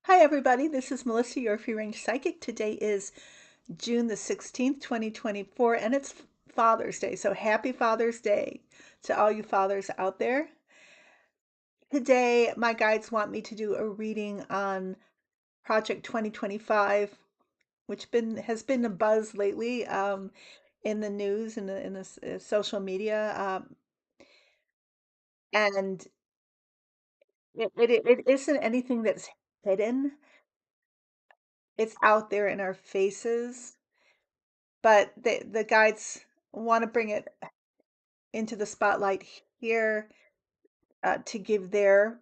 Hi, everybody. This is Melissa, your free range psychic. Today is June the 16th, 2024, and it's Father's Day. So happy Father's Day to all you fathers out there. Today, my guides want me to do a reading on Project 2025, which has been a buzz lately in the news and in the social media. And it isn't anything that's hidden, it's out there in our faces. But the guides want to bring it into the spotlight here to give their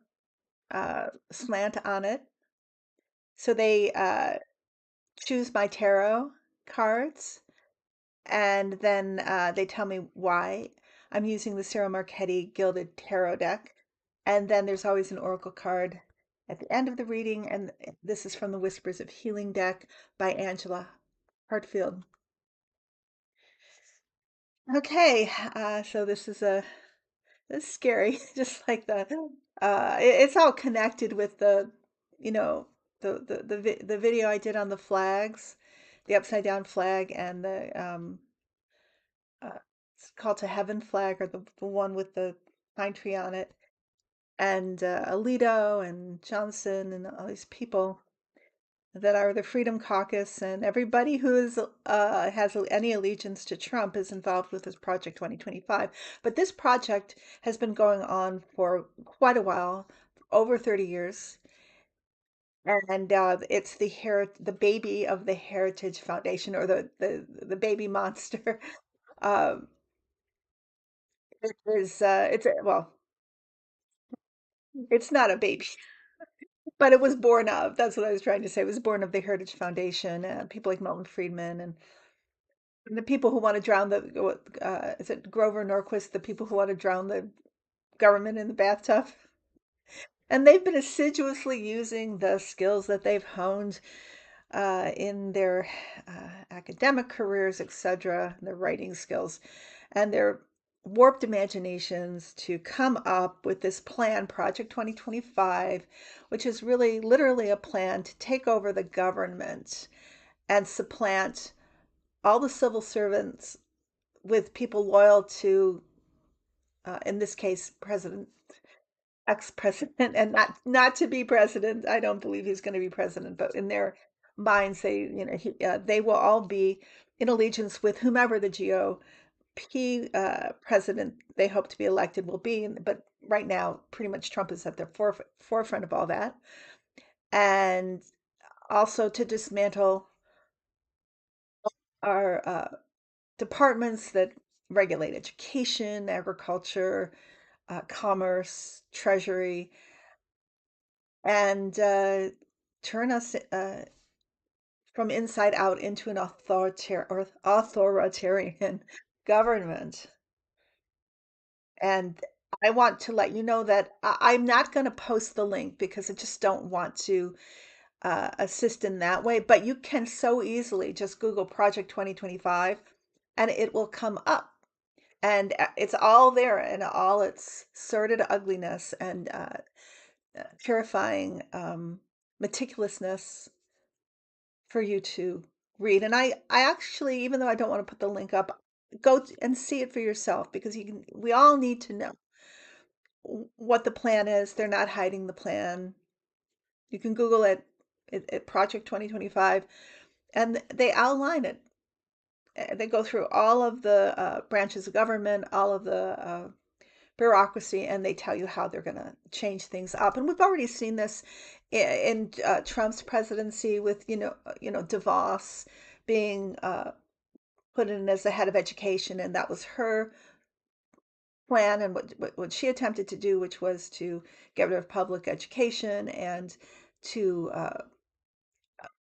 slant on it. So they choose my tarot cards, and then they tell me why I'm using the Cyril Marchetti Gilded Tarot deck. And then there's always an oracle card at the end of the reading, and this is from the Whispers of Healing deck by Angela Hartfield. Okay, so this is scary, just like it's all connected with you know, the video I did on the flags, the upside down flag and uh, it's called to heaven flag, or the one with the pine tree on it, and Alito and Johnson and all these people that are the Freedom Caucus, and everybody who has any allegiance to Trump is involved with this Project 2025. But this project has been going on for quite a while, over 30 years, and it's the baby of the Heritage Foundation, or the baby monster. Um, it is well, it's not a baby, but it was born of. That's what I was trying to say. It was born of the Heritage Foundation, people like Milton Friedman and the people who want to drown is it Grover Norquist, the people who want to drown the government in the bathtub? And they've been assiduously using the skills that they've honed in their academic careers, etc., their writing skills, and their warped imaginations to come up with this plan, Project 2025, which is really literally a plan to take over the government and supplant all the civil servants with people loyal to, in this case, ex-president, and not to be president. I don't believe he's going to be president, but in their minds, they will all be in allegiance with whomever the GOP president they hope to be elected will be. But right now, pretty much Trump is at the forefront of all that, and also to dismantle our departments that regulate education, agriculture, commerce, treasury, and turn us from inside out into an authoritarian government. And I want to let you know that I'm not going to post the link because I just don't want to assist in that way. But you can so easily just Google Project 2025 and it will come up. And it's all there in all its sordid ugliness and purifying meticulousness for you to read. And I actually, even though I don't want to put the link up, and see it for yourself, because we all need to know what the plan is. They're not hiding the plan. You can Google it Project 2025, and they outline it. They go through all of the branches of government, all of the bureaucracy, and they tell you how they're going to change things up. And we've already seen this in Trump's presidency with DeVos being put in as the head of education, and that was her plan, and what she attempted to do, which was to get rid of public education and to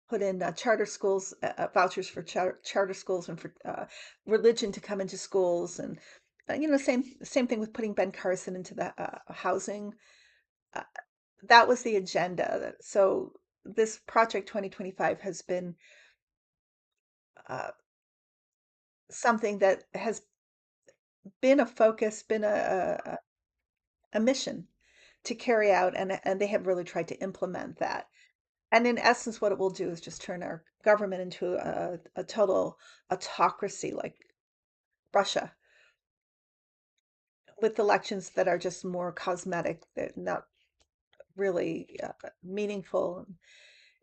put in charter schools, vouchers for charter schools, and for religion to come into schools, and same thing with putting Ben Carson into the housing. Uh, that was the agenda. So this Project 2025 has been uh, something that has been a focus, been a mission to carry out, and they have really tried to implement that. And in essence, what it will do is just turn our government into a total autocracy like Russia, with elections that are just more cosmetic, they're not really meaningful.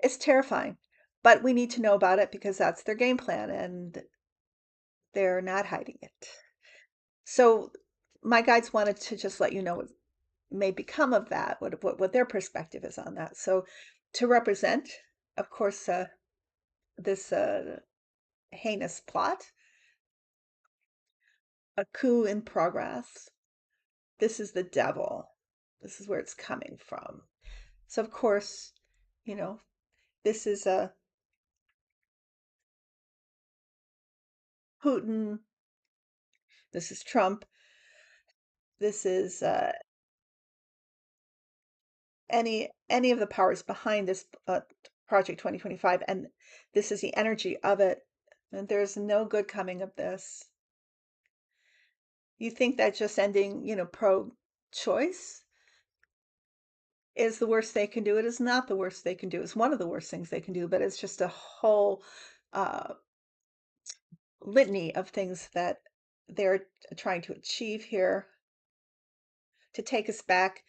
It's terrifying, but we need to know about it because that's their game plan and they're not hiding it. So my guides wanted to just let you know what may become of that, what their perspective is on that. So to represent, of course, this heinous plot, a coup in progress. This is the devil. This is where it's coming from. So of course, you know, this is a Putin. This is Trump. This is any of the powers behind this Project 2025, and this is the energy of it. And there's no good coming of this. You think that just ending, pro-choice is the worst they can do? It is not the worst they can do. It's one of the worst things they can do, but it's just a whole uh, litany of things that they're trying to achieve here to take us back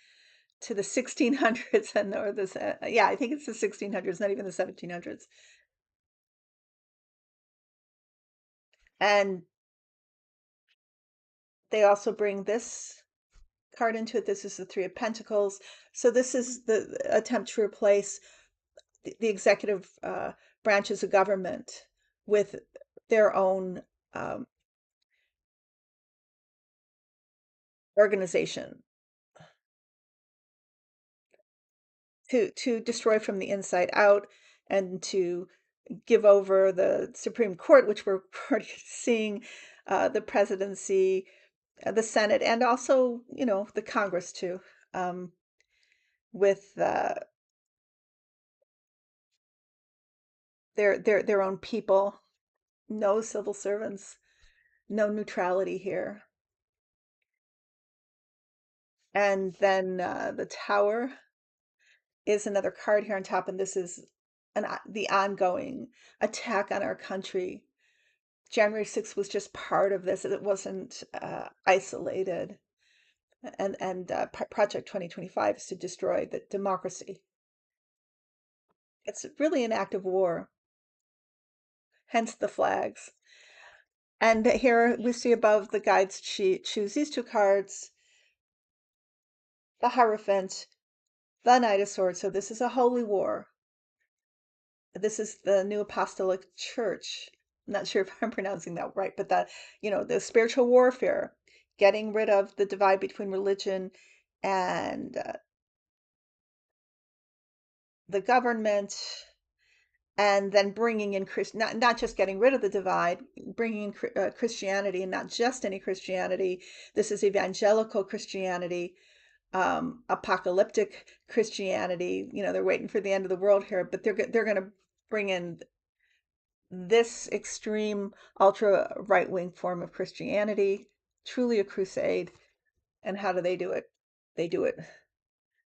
to the 1600s and or this yeah, I think it's the 1600s, not even the 1700s. And they also bring this card into it. This is the Three of Pentacles. So this is the attempt to replace the executive branches of government with their own organization to destroy from the inside out and to give over the Supreme Court, which we're already seeing, the presidency, the Senate, and also, the Congress too, um, with their own people. No civil servants, no neutrality here. And then the Tower is another card here on top, and this is the ongoing attack on our country. January 6th was just part of this. It wasn't isolated. And Project 2025 is to destroy the democracy. It's really an act of war, hence the flags. And here we see above the guides choose these two cards, the Hierophant, the Knight of Swords. So this is a holy war. This is the New Apostolic Church. I'm not sure if I'm pronouncing that right, but the spiritual warfare, getting rid of the divide between religion and the government, and then bringing in not just getting rid of the divide, bringing in Christianity, and not just any Christianity. This is evangelical Christianity, apocalyptic Christianity. They're waiting for the end of the world here, but they're going to bring in this extreme ultra right-wing form of Christianity, truly a crusade. And how do they do it? They do it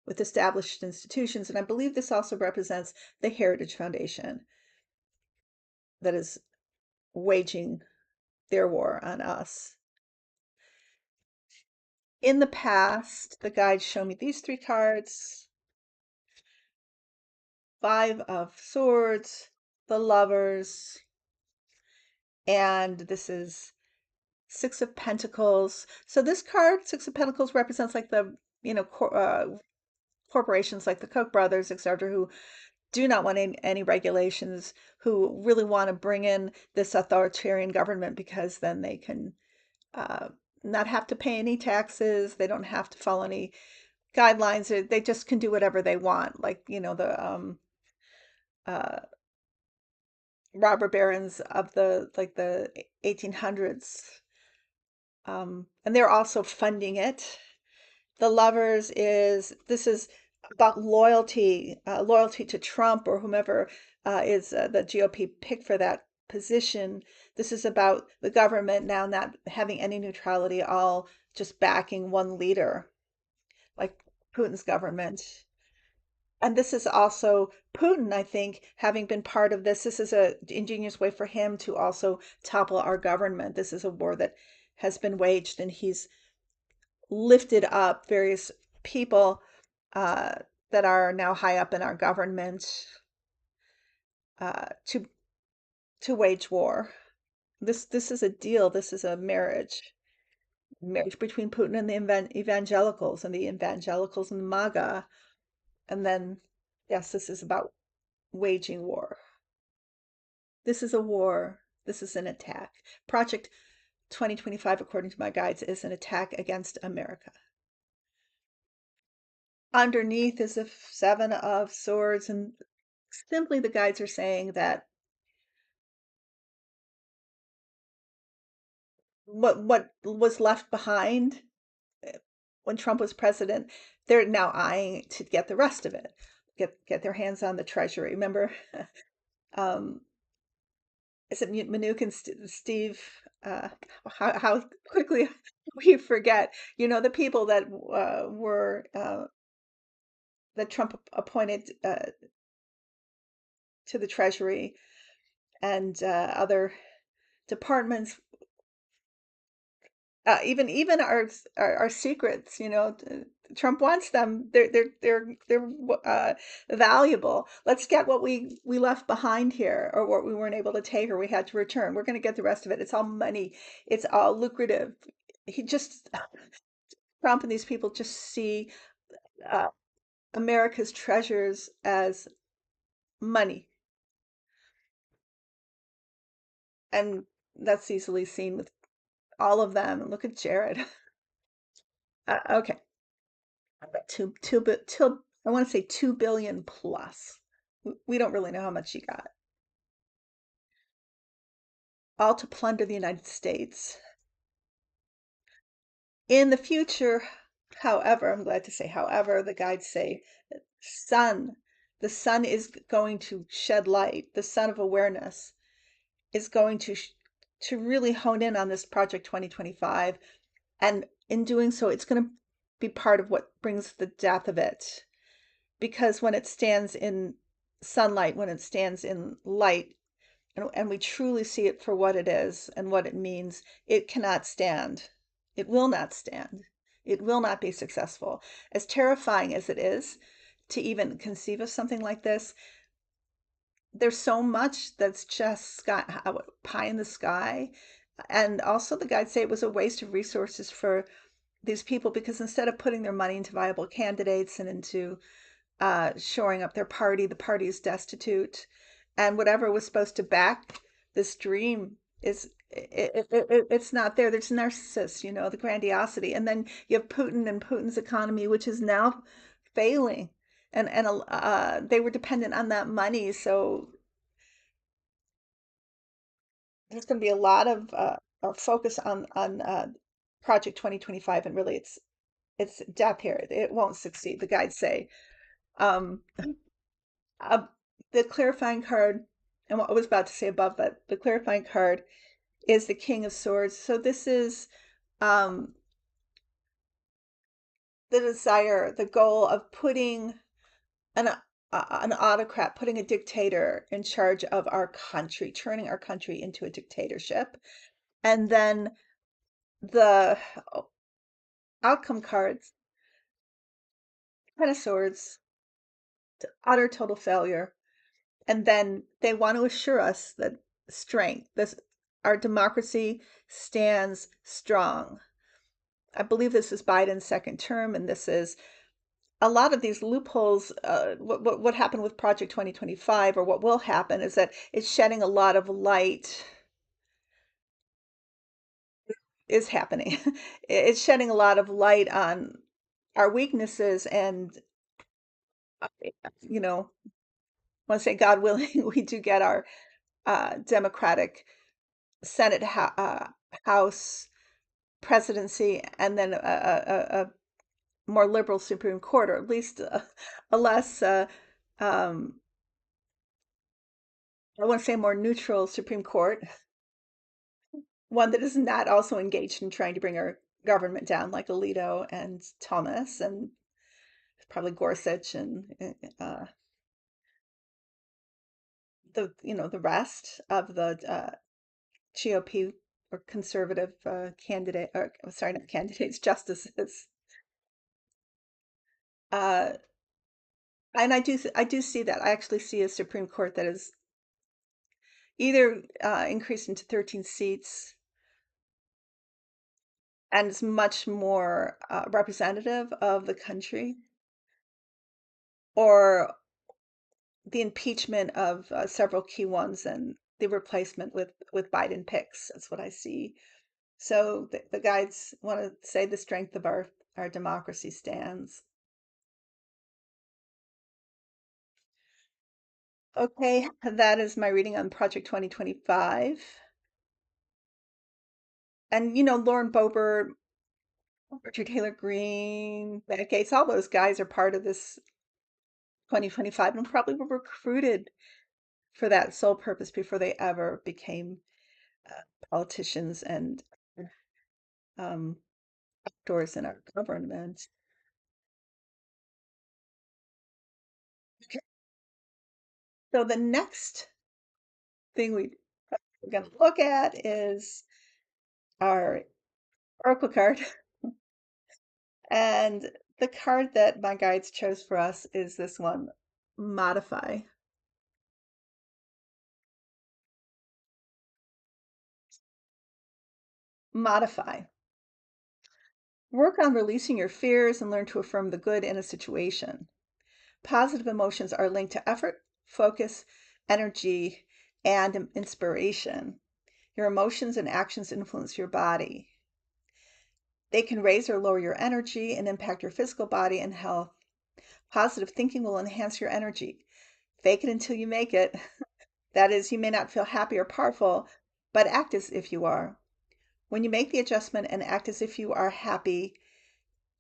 with established institutions. And I believe this also represents the Heritage Foundation that is waging their war on us. In the past, the guides show me these three cards: Five of Swords, the Lovers, and this is Six of Pentacles. So this card, Six of Pentacles, represents like the, corporations like the Koch brothers, etc., who do not want any regulations, who really want to bring in this authoritarian government because then they can uh, not have to pay any taxes. They don't have to follow any guidelines. They just can do whatever they want, like, the uh, robber barons of the 1800s. And they're also funding it. The Lovers this is about loyalty to Trump or whomever is the GOP pick for that position. This is about the government now not having any neutrality, all just backing one leader, like Putin's government. And this is also Putin, I think, having been part of this. This is a ingenious way for him to also topple our government. This is a war that has been waged, and he's lifted up various people uh, that are now high up in our government to wage war. This is a deal. This is a marriage between Putin and the evangelicals, and the evangelicals and the MAGA. And then, yes, this is about waging war. This is a war. This is an attack. Project 2025, according to my guides, is an attack against America. Underneath is the Seven of Swords, and simply the guides are saying that what was left behind when Trump was president, they're now eyeing to get the rest of it, get their hands on the treasury. Remember, um, is it Manouk and Steve? How quickly we forget. You know, the people that were that Trump appointed to the treasury and other departments, even our secrets, you know, Trump wants them. They're valuable. Let's get what we left behind here, or what we weren't able to take, or we had to return. We're going to get the rest of it. It's all money. It's all lucrative. He just Trump and these people just see uh, America's treasures as money, and that's easily seen with all of them. Look at Jared. Okay. I want to say 2 billion plus. We don't really know how much he got. All to plunder the United States. In the future, however, I'm glad to say, however, the guides say, sun, the sun is going to shed light. The sun of awareness is going to really hone in on this Project 2025. And in doing so, it's going to be part of what brings the death of it. Because when it stands in sunlight, when it stands in light, and we truly see it for what it is and what it means, it cannot stand. It will not stand. It will not be successful. As terrifying as it is to even conceive of something like this, there's so much that's just pie in the sky. And also, the guides say it was a waste of resources for these people, because instead of putting their money into viable candidates and into shoring up their party. The party is destitute, and whatever was supposed to back this dream it's not there. There's narcissists, you know, the grandiosity, and then you have Putin and Putin's economy, which is now failing, and they were dependent on that money. So there's going to be a lot of focus on Project 2025, and really it's death here. It won't succeed. The guides say. Um, Uh, the clarifying card, and what I was about to say above that, the clarifying card is the King of Swords. So this is um, the desire, the goal of putting an autocrat, putting a dictator in charge of our country, turning our country into a dictatorship. And then the outcome cards, Ten of Swords, utter total failure. And then they want to assure us that strength, this our democracy stands strong. I believe this is Biden's second term, and this is a lot of these loopholes. What happened with Project 2025, or what will happen, is that it's shedding a lot of light. Is happening. It's shedding a lot of light on our weaknesses, and you know, I want to say, God willing, we do get our Democratic Senate House presidency, and then a more liberal Supreme Court, or at least a less, um, I want to say, more neutral Supreme Court, one that is not also engaged in trying to bring our government down, like Alito and Thomas and probably Gorsuch and the rest of the GOP or conservative candidate, or sorry, not candidates, justices. Uh, and I do see that. I actually see a Supreme Court that is either increased into 13 seats and is much more representative of the country, or the impeachment of several key ones and the replacement with Biden picks. That's what I see. So the guides want to say the strength of our democracy stands. Okay, that is my reading on Project 2025. And Lauren Boebert, Richard Taylor Green, Matt Gates, all those guys are part of this 2025 and probably were recruited for that sole purpose before they ever became politicians and um, actors in our government. Okay. So the next thing we're going to look at is our Oracle card. And the card that my guides chose for us is this one, Modify. Modify. Work on releasing your fears and learn to affirm the good in a situation. Positive emotions are linked to effort, focus, energy, and inspiration. Your emotions and actions influence your body. They can raise or lower your energy and impact your physical body and health. Positive thinking will enhance your energy. Fake it until you make it. That is, you may not feel happy or powerful, but act as if you are. When you make the adjustment and act as if you are happy,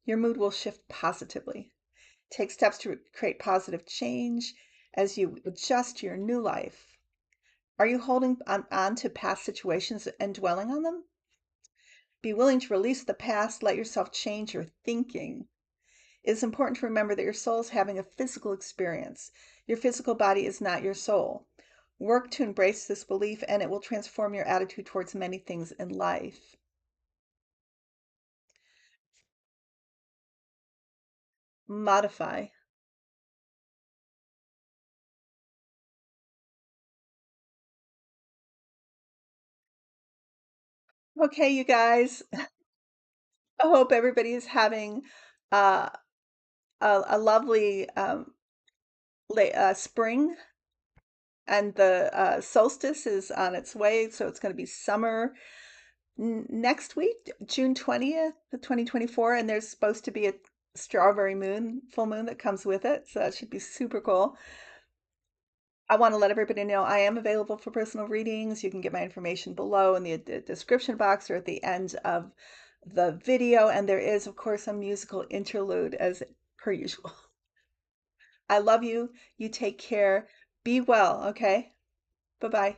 your mood will shift positively. Take steps to create positive change as you adjust to your new life. Are you holding on to past situations and dwelling on them? Be willing to release the past. Let yourself change your thinking. It is important to remember that your soul is having a physical experience. Your physical body is not your soul. Work to embrace this belief, and it will transform your attitude towards many things in life. Modify. Okay, you guys, I hope everybody is having uh, a lovely spring, and the solstice is on its way, so it's going to be summer next week, June 20th, 2024, and there's supposed to be a strawberry moon, full moon that comes with it, so that should be super cool. I want to let everybody know I am available for personal readings. You can get my information below in the description box or at the end of the video. And there is, of course, a musical interlude as per usual. I love you. You take care. Be well, okay? Bye-bye.